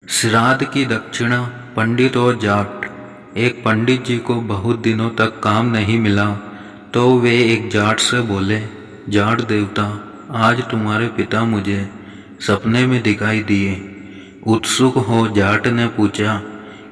श्राद्ध की दक्षिणा। पंडित और जाट। एक पंडित जी को बहुत दिनों तक काम नहीं मिला तो वे एक जाट से बोले, जाट देवता, आज तुम्हारे पिता मुझे सपने में दिखाई दिए। उत्सुक हो जाट ने पूछा,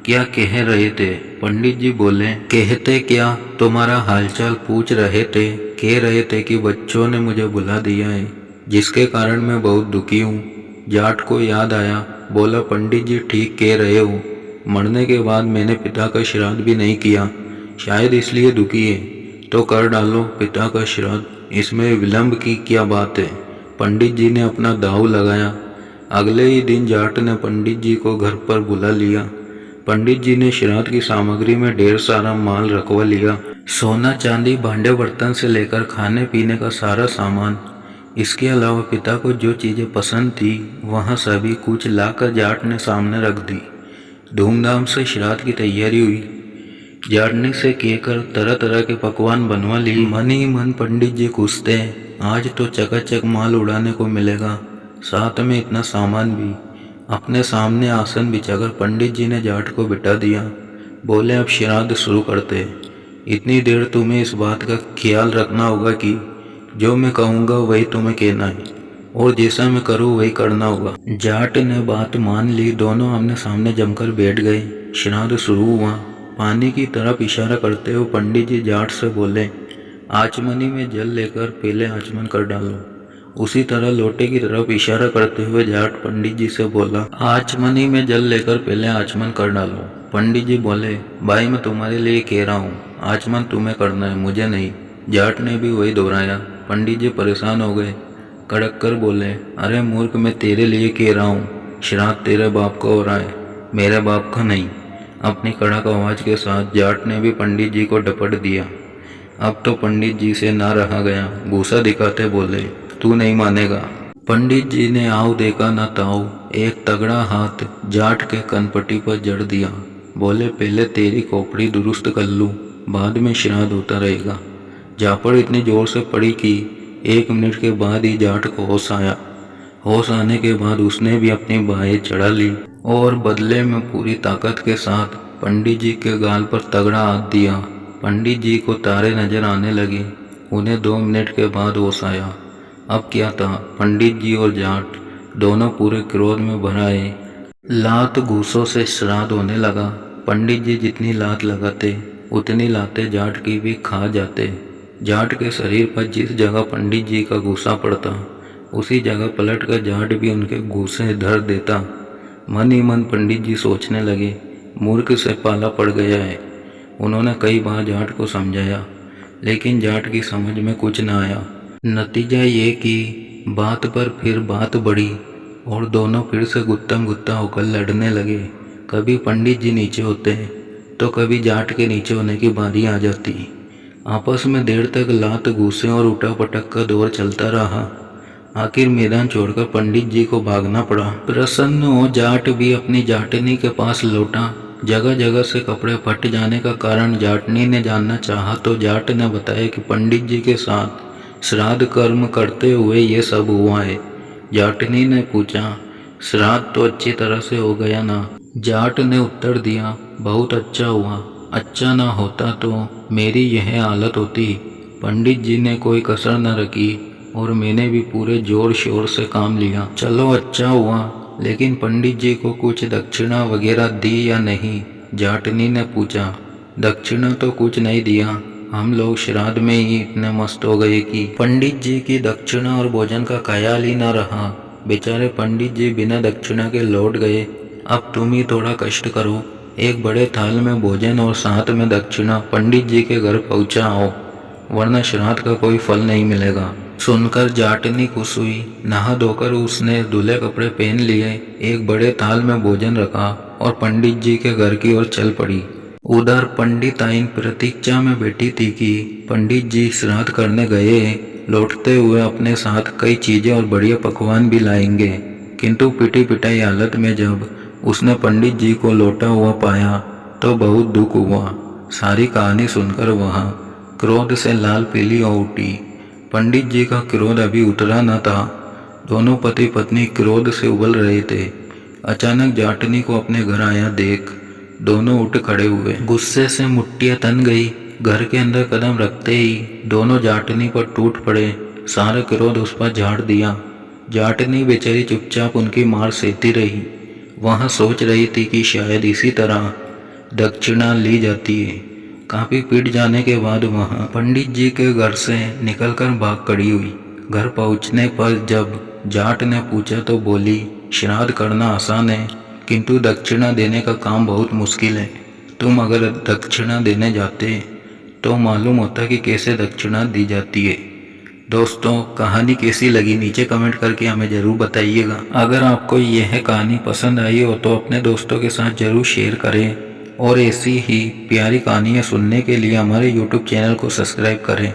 क्या कह रहे थे? पंडित जी बोले, कहते क्या, तुम्हारा हालचाल पूछ रहे थे। कह रहे थे कि बच्चों ने मुझे बुला दिया है, जिसके कारण मैं बहुत दुखी हूँ। जाट को याद आया, बोला, पंडित जी ठीक कह रहे हो। मरने के बाद मैंने पिता का श्राद्ध भी नहीं किया, शायद इसलिए दुखी है। तो कर डालो पिता का श्राद्ध, इसमें विलंब की क्या बात है? पंडित जी ने अपना दाव लगाया। अगले ही दिन जाट ने पंडित जी को घर पर बुला लिया। पंडित जी ने श्राद्ध की सामग्री में ढेर सारा माल रखवा लिया, सोना चांदी, भांडे बर्तन से लेकर खाने पीने का सारा सामान। इसके अलावा पिता को जो चीज़ें पसंद थी वह सभी कुछ लाकर जाट ने सामने रख दी। धूमधाम से श्राद्ध की तैयारी हुई। जाटने से कहकर तरह तरह के पकवान बनवा लिए। मन ही मन पंडित जी खुश थे, आज तो चकाचक माल उड़ाने को मिलेगा, साथ में इतना सामान भी। अपने सामने आसन बिछाकर पंडित जी ने जाट को बिठा दिया। बोले, अब श्राद्ध शुरू करते। इतनी देर तुम्हें इस बात का ख्याल रखना होगा कि जो मैं कहूँगा वही तुम्हें कहना है, और जैसा मैं करूँ वही करना होगा। जाट ने बात मान ली। दोनों आमने सामने जमकर बैठ गए। श्राद्ध शुरू हुआ। पानी की तरफ इशारा करते हुए पंडित जी जाट से बोले, आचमनी में जल लेकर पहले आचमन कर डालो। उसी तरह लोटे की तरफ इशारा करते हुए जाट पंडित जी से बोला, आचमनी में जल लेकर पहले आचमन कर डालो। पंडित जी बोले, भाई मैं तुम्हारे लिए कह रहा हूँ, आचमन तुम्हें करना है, मुझे नहीं। जाट ने भी वही दोहराया। पंडित जी परेशान हो गए, कड़क कर बोले, अरे मूर्ख, मैं तेरे लिए कह रहा हूँ, श्राद्ध तेरे बाप का हो रहा है, मेरे बाप का नहीं। अपनी कड़क आवाज़ के साथ जाट ने भी पंडित जी को डपट दिया। अब तो पंडित जी से ना रहा गया। गुस्सा दिखाते बोले, तू नहीं मानेगा। पंडित जी ने आओ देखा ना ताऊ, एक तगड़ा हाथ जाट के कनपट्टी पर जड़ दिया। बोले, पहले तेरी खोपड़ी दुरुस्त कर लूँ, बाद में श्राद्ध होता रहेगा। झापड़ इतनी जोर से पड़ी कि 1 मिनट के बाद ही जाट को होश आया। होश आने के बाद उसने भी अपनी बाहें चढ़ा ली और बदले में पूरी ताकत के साथ पंडित जी के गाल पर तगड़ा हाथ दिया। पंडित जी को तारे नजर आने लगे। उन्हें 2 मिनट के बाद होश आया। अब क्या था, पंडित जी और जाट दोनों पूरे क्रोध में भर आए। लात घूसों से श्राद्ध होने लगा। पंडित जी जितनी लात लगाते उतनी लातें जाट की भी खा जाते। जाट के शरीर पर जिस जगह पंडित जी का घूसा पड़ता उसी जगह पलट कर जाट भी उनके घूसे धर देता। मन ही मन पंडित जी सोचने लगे, मूर्ख से पाला पड़ गया है। उन्होंने कई बार जाट को समझाया, लेकिन जाट की समझ में कुछ न आया। नतीजा ये कि बात पर फिर बात बढ़ी और दोनों फिर से गुत्तम गुत्ता होकर लड़ने लगे। कभी पंडित जी नीचे होते तो कभी जाट के नीचे होने की बारी आ जाती। आपस में देर तक लात घूसे और उठा पटक का दौर चलता रहा। आखिर मैदान छोड़कर पंडित जी को भागना पड़ा। प्रसन्न हो जाट भी अपनी जाटनी के पास लौटा। जगह जगह से कपड़े फट जाने का कारण जाटनी ने जानना चाहा तो जाट ने बताया कि पंडित जी के साथ श्राद्ध कर्म करते हुए ये सब हुआ है। जाटनी ने पूछा, श्राद्ध तो अच्छी तरह से हो गया ना? जाट ने उत्तर दिया, बहुत अच्छा हुआ, अच्छा ना होता तो मेरी यह हालत होती। पंडित जी ने कोई कसर न रखी और मैंने भी पूरे जोर शोर से काम लिया। चलो अच्छा हुआ, लेकिन पंडित जी को कुछ दक्षिणा वगैरह दी या नहीं? जाटनी ने पूछा। दक्षिणा तो कुछ नहीं दिया, हम लोग श्राद्ध में ही इतने मस्त हो गए कि पंडित जी की दक्षिणा और भोजन का ख्याल ही न रहा। बेचारे पंडित जी बिना दक्षिणा के लौट गए। अब तुम ही थोड़ा कष्ट करो, एक बड़े थाल में भोजन और साथ में दक्षिणा पंडित जी के घर पहुंचाओ, वरना श्राद्ध का कोई फल नहीं मिलेगा। सुनकर जाटनी खुश हुई। नहा धोकर उसने धुले कपड़े पहन लिए, एक बड़े थाल में भोजन रखा और पंडित जी के घर की ओर चल पड़ी। उधर पंडिताइन प्रतीक्षा में बैठी थी कि पंडित जी श्राद्ध करने गए, लौटते हुए अपने साथ कई चीजें और बढ़िया पकवान भी लाएंगे। किंतु पिटी पिटाई हालत में जब उसने पंडित जी को लौटा हुआ पाया तो बहुत दुख हुआ। सारी कहानी सुनकर वह क्रोध से लाल पीली हो उठी। पंडित जी का क्रोध अभी उतरा न था। दोनों पति पत्नी क्रोध से उबल रहे थे। अचानक जाटनी को अपने घर आया देख दोनों उठ खड़े हुए। गुस्से से मुट्ठियां तन गई। घर के अंदर कदम रखते ही दोनों जाटनी पर टूट पड़े। सारा क्रोध उस पर झाड़ दिया। जाटनी बेचारी चुपचाप उनकी मार सहती रही। वह सोच रही थी कि शायद इसी तरह दक्षिणा ली जाती है। काफी पीट जाने के बाद वह पंडित जी के घर से निकलकर भाग खड़ी हुई। घर पहुंचने पर जब जाट ने पूछा तो बोली, श्राद्ध करना आसान है किंतु दक्षिणा देने का काम बहुत मुश्किल है। तुम अगर दक्षिणा देने जाते तो मालूम होता कि कैसे दक्षिणा दी जाती है। दोस्तों, कहानी कैसी लगी नीचे कमेंट करके हमें ज़रूर बताइएगा। अगर आपको यह कहानी पसंद आई हो तो अपने दोस्तों के साथ ज़रूर शेयर करें और ऐसी ही प्यारी कहानियाँ सुनने के लिए हमारे YouTube चैनल को सब्सक्राइब करें।